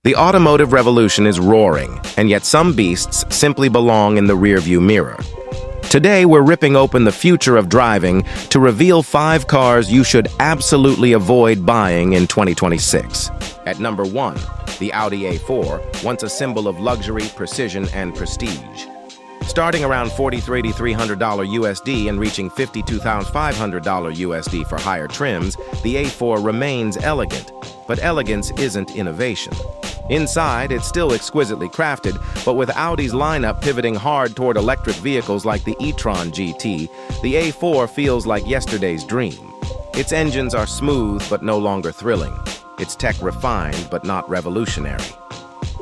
The automotive revolution is roaring, and yet some beasts simply belong in the rearview mirror. Today, we're ripping open the future of driving to reveal 5 cars you should absolutely avoid buying in 2026. At number 1, the Audi A4, once a symbol of luxury, precision, and prestige. Starting around $43,300 USD and reaching $52,500 USD for higher trims, the A4 remains elegant, but elegance isn't innovation. Inside, it's still exquisitely crafted, but with Audi's lineup pivoting hard toward electric vehicles like the e-tron GT, the A4 feels like yesterday's dream. Its engines are smooth but no longer thrilling. Its tech refined but not revolutionary.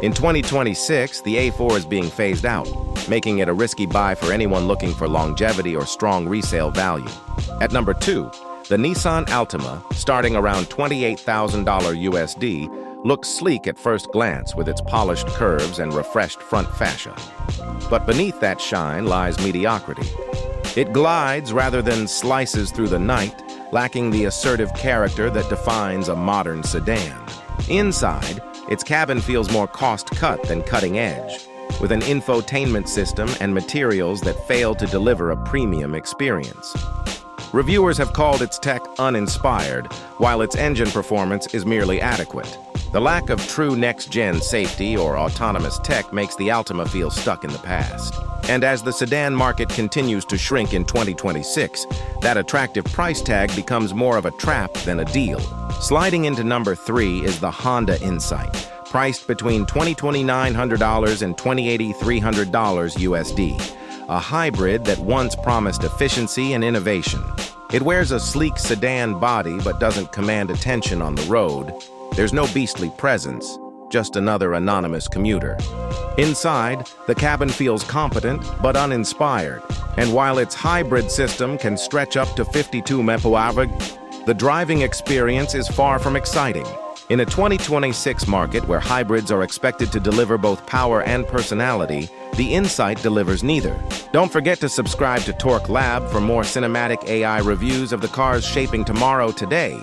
In 2026, the A4 is being phased out, making it a risky buy for anyone looking for longevity or strong resale value. At number 2, the Nissan Altima, starting around $28,000 USD, looks sleek at first glance with its polished curves and refreshed front fascia. But beneath that shine lies mediocrity. It glides rather than slices through the night, lacking the assertive character that defines a modern sedan. Inside, its cabin feels more cost-cut than cutting-edge, with an infotainment system and materials that fail to deliver a premium experience. Reviewers have called its tech uninspired, while its engine performance is merely adequate. The lack of true next-gen safety or autonomous tech makes the Altima feel stuck in the past. And as the sedan market continues to shrink in 2026, that attractive price tag becomes more of a trap than a deal. Sliding into number 3 is the Honda Insight, priced between $20,900 and $28,300 USD, a hybrid that once promised efficiency and innovation. It wears a sleek sedan body but doesn't command attention on the road. There's no beastly presence, just another anonymous commuter. Inside, the cabin feels competent but uninspired, and while its hybrid system can stretch up to 52 mph, the driving experience is far from exciting. In a 2026 market where hybrids are expected to deliver both power and personality, the Insight delivers neither. Don't forget to subscribe to Torque Lab for more cinematic AI reviews of the cars shaping tomorrow today.